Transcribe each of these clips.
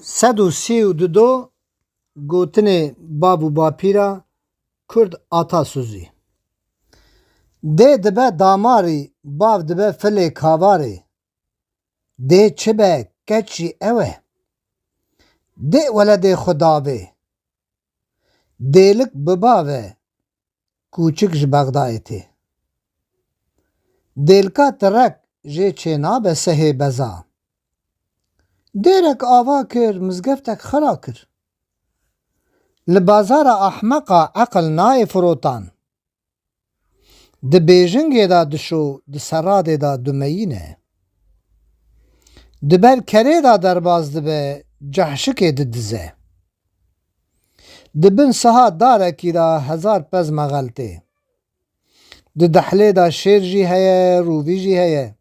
132 گوتنê bav û bapîra Kurd ata Suzî. Dê dibe damarî, bav dibe filê kavarê. Dê çi be, keç jî ew e. Dê weledê xwe davê. Dêlik bi bav e, kûçik ji Bexdayê tê. Dêlka tirek jê çênabe sehê beza. Dêrek ava kir, mizgeftek xera kir. Li bazara ehmeqa eqil nayê firotan. Di bêjingê de dişo, di seradê de dumeyîne. Di ber kerê de derbas dibe, cehşikê didize. Di bin siha darekî de hezar pez mexeltê. Di dehlê de şêr jî heye, rûvî jî heye.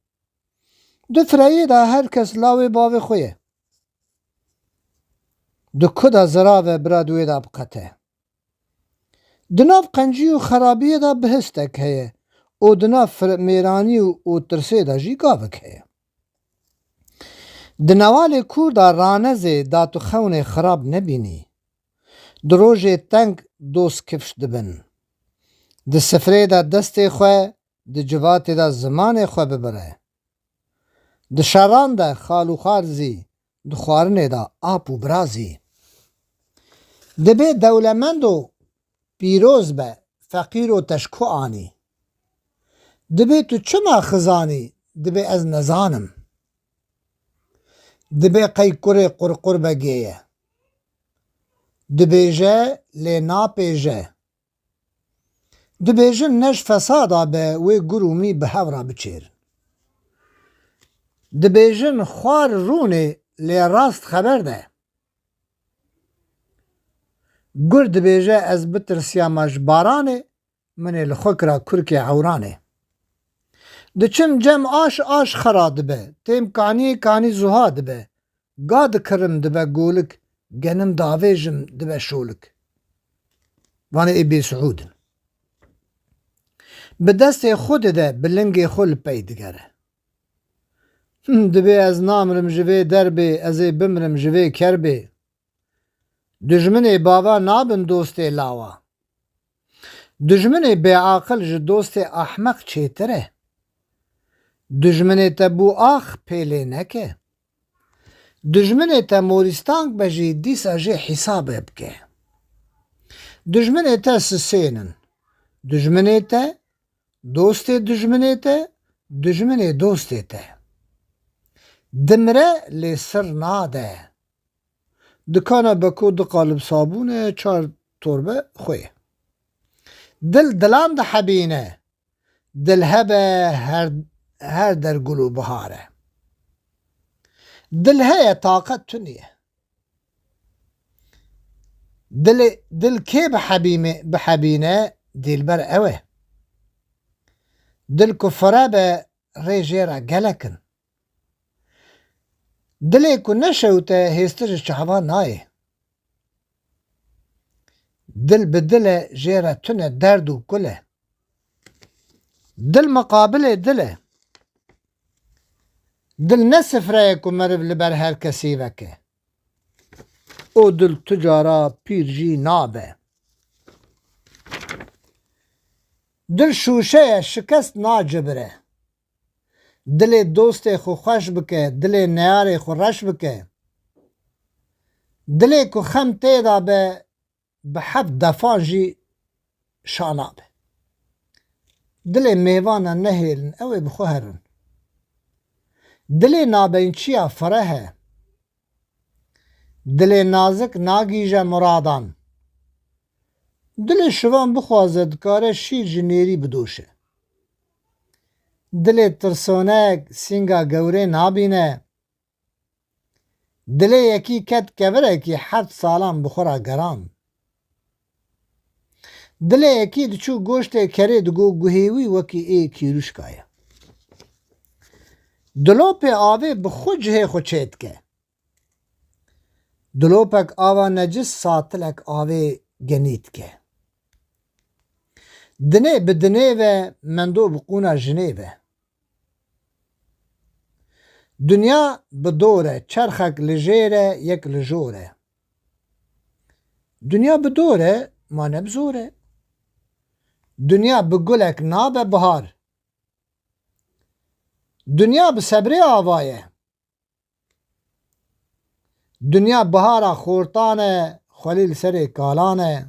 Di fireyê de her kes lawê bavê xwe ye. Di ku de zirave bira wê de biqete. Di nav qencî û xerabiyê de bihistek heye û di nav mêranî û tirsê de jî gavek heye. Di nevalê Kûr de ranezê datûxewnê xerab nebînî. Di rojê teng dost kifş dibin. Di sifrê de destê xwe, di civatê de zimanê xwe bibire. Di şeran de xal û xar zî, di xwarinê de ap û birazî. Dibe dewlemend û pîroz be, feqîr û teşkû anî. Dibe tu çima xizanî, dibe ez nezanim. Dibe qey kurê qurqur vegêye. Dibêje lê napêje. Dibêjin neş fesada be, wê gur û mî bi hev re biçêrin. Dibêjin xwar rûnê lê rast xeber de. Gur dibêje ez bitirsiyama ji baranê, min ê li xwe kira kurkê hewranê. Diçim cem aş aş xera dibe, têm kaniyê kanî zuha dibe. Ga dikirim dibe golik, genim davêjim dibe şolik. Vanê ê bêsuhûdin. Bi destê xwe dide, bi lingê xwe li pey digere. Dibe ez namirim ji vê derbê, ez ê bimirim ji vê kerbê. Dijminê bava nabin dostê lawa. Dijminê bêaqil ji dostê ehmeq çêtir e. Dijminê te bû ax pêlê neke. Dijminê te morîstank be jî dîsa jê hîsabê bike. Dijminê te sisênin. Dijminê te, dostê dijminê te, dijminê dostê te. Dimire lê sir nade. Dikana beko du qalib sabûne, çar torbe xwe. Dil dilan dihebîne. Dil hebe her der gul û bihar e. Dil heye taqet tuniye. Dil kê bihebîne, dîlber ew e. Dil ku firebe rê jê re gelekin. Dilê ku neşewite hêstir ji çiheva nayê. Dil bi dilê jê re tune derd û kul e. Dil muqabilê dil e. Dil ne sifreye ku meriv li ber her kesî veke. O dil tu cara pîr jî nabe. Dil şûşeye şikest nacibire. Dilê dostê xwe xweş bike, dilê neyarê xwe reş bike. Dilê ku xem tê da be, bi heft defan jî şa nabe. Dilê mêvanan nehêlin, ew ê bi xwe herin. Dilê nabeyinçiya fireh e. Dilê nazik nagîje muradan. Dilê şivan bixwaze, dikare şîr ji nêrî bidoşe. Dilê tirsonek sînga gewrê nabîne. Dilê yekî ket kevirekî heft salan bi xwe re geran. Dilê yekî diçû goştê kerê digot guhêwî wekî ê kîruşka ye. Dilopê avê bi xwe cihê xwe çê dike. Dilopek ava necis satilek avê genî dike. Dinê bi dinê ve, mendo bi qûna jinê ve. Dünya bi dore, çerxek li jêre, yek li jore. Dünya bi dore, mane bi zore. Dünya bi gulek nabe bihar. Dünya bi sebrê avaye. Dünya bihara xortan e, xwelî li serê kalan e.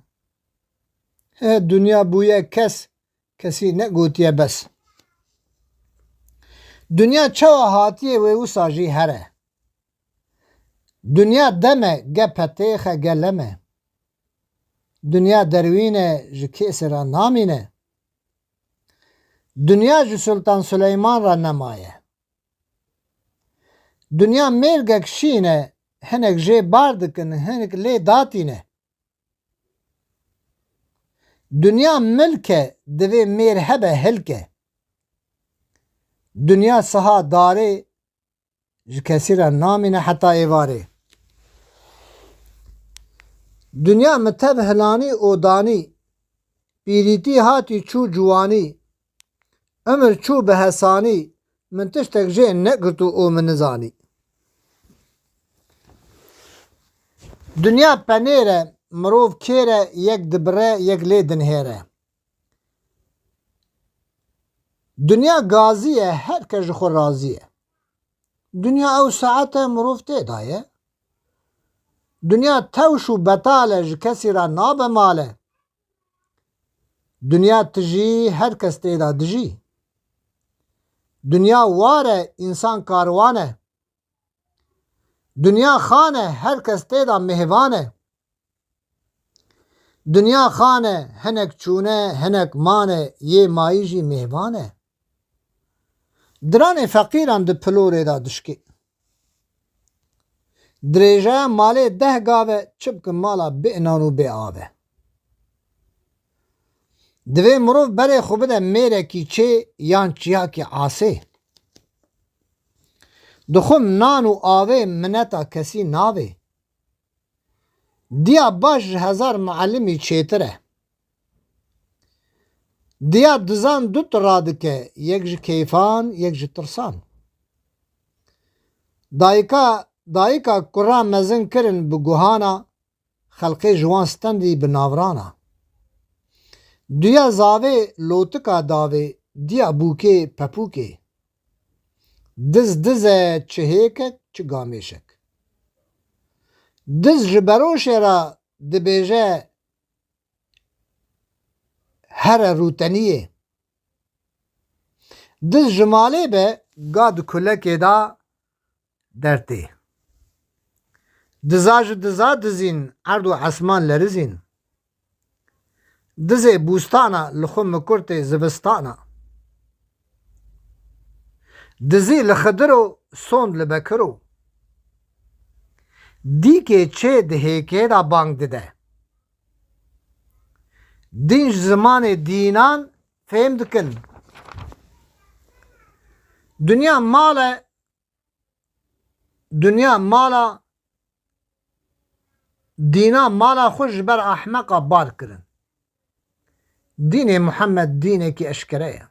Dünya bûye kes, kesî negotiye bes. Dünya çawa hatiye wê wisa jî here. Dünya deme ge petêxe ge leme. Dünya derwîne ji kêsê ra namîne. Dünya ji Sultan Süleyman ra nemaye. Dünya mêrgek şîn e, hinek jê bar dikin, hinek lê datîne. Dünya milk e, divê mêr hebe hilke. Dünya siha darê, ji kesî re namîne heta êvarê. Dünya mitev hilanî odanî, pîrîtî hatî çû ciwanî, ömür çû bi hesanî, min tiştek jê negirtû û min nizanî. Dünya penêr e, mirov kêr e, yek dibire, yek lê dinhêre. Dünya gazî ye, herkes ji xwe razî ye. Dünya ew saet e, mirov tê daye. Dünya tewş û betal e, ji kesî ra nabe male. Dünya tijî, herkes tê da dijî. Dünya war e, însan karwan e. Dünya xan e, herkes tê da mêhvan e. Dünya xan e, hinek çûne, hinek mane, yê mayî jî mêhvan e. Diranê feqîran di pilorê da dişkê. Dirêjeya malê 10 gav e, çi bikin mala bê inan û bê av e. Divê mirov berê xwe bide mêrekî çê yan çiyakê asê. Dixwim nan û avê minneta kesî navê. Diya baş ji hezar muellimî çêtir e. Diya dizan du tir dike, yek ji keyfan, yek ji tirsan. Dayika kura mezin kirin bi guhana, xelqê ji wan stendî bi navrana. Duya zavê lotika davê, diya bûkê pepûkê. Diz diz e, çi hêkek, çi gamêşek. Diz ji beroşê ra dibêje here rûteniyê. Diz ji malê be, ga di kulekê da dertê. Diza ji diza dizîn, erd û esman lerizîn. Dizê bûstana, li xwe mikurtê zivistana. Dizî li xidiro, sond li bekiro. Dîkê çê di hêkê da bang dide. Din ji zimanê dînan fêm dikin. Dünya mal e, dünya mala, dîna mala xwe ji ber ehmeqa bar kirin. Dînê Muhammed dînekî eşkere ye.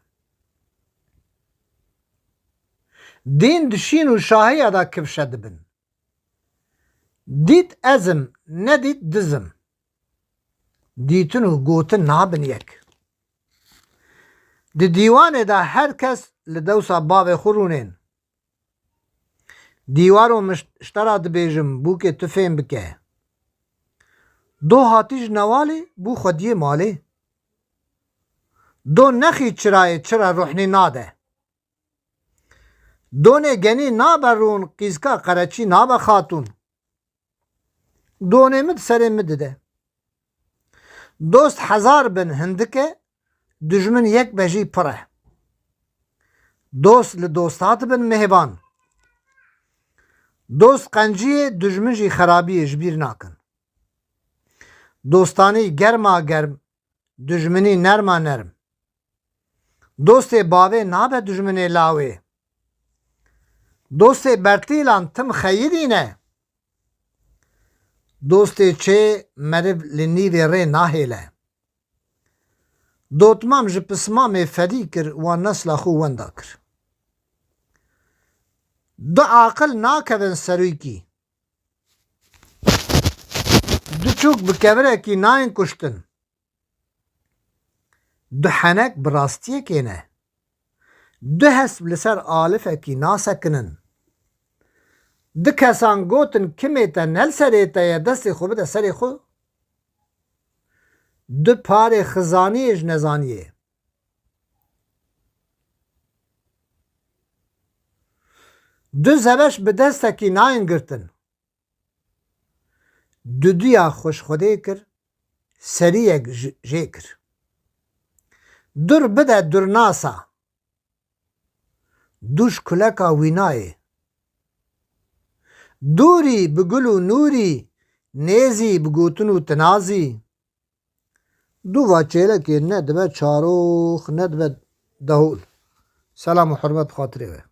Dîn dişîn û şahiya da kivşe dibin. Dît ezim, nedît dizim. Dîtin û gotin nabin yek. Di dîwanê da herkes li dewsa bavê xwe rûnên. Dîwar û miştera dibêjim, bûkê tu fêm bike. Do hatî ji newalê, bû xwediyê malê. Do nexî çirayê, çira ruhnî nade. Donê genî nabe rûn, qîzka qereçî nabe xatûn. Donê min serê min dide. Dost hezar bin hindike, dijmin yek be jî pir e. Dost li dostat bin mêhvan. Dost qenciyê, dijmin jî xerabiyê ji bîr nakin. Dostanî germa germ, dijminî nerma nerm. Dostê bavê nabe dijminê lawê. Dostê bertîlan tim xeyirîne. Dostê çê meriv li nîvê rê nahêle. Dotmam ji pismamê fedî kir, wan nesla xwe wenda kir. دو عاقل ناکەون سەروویکی دو چووک bi kevirekî nayên kuştin du henek bi rastiyekê ne du hesp li ser alifekî nasekinin du kesan gotin kimê te nel serê te ye destê xwe bide serê xwe du parê xizaniyê ji nezaniyê du zebeş bi destekî nayên girtin du duya xweşxwedê kir seriyek jê kir dur bide durnasa du ji kuleka wînayê dûrî bi gul û nûrî nêzî bi gotin û tinazî du va çêlekê ne dibe çarox ne dibe dehûl. Selam û hurmet bi xatirê we.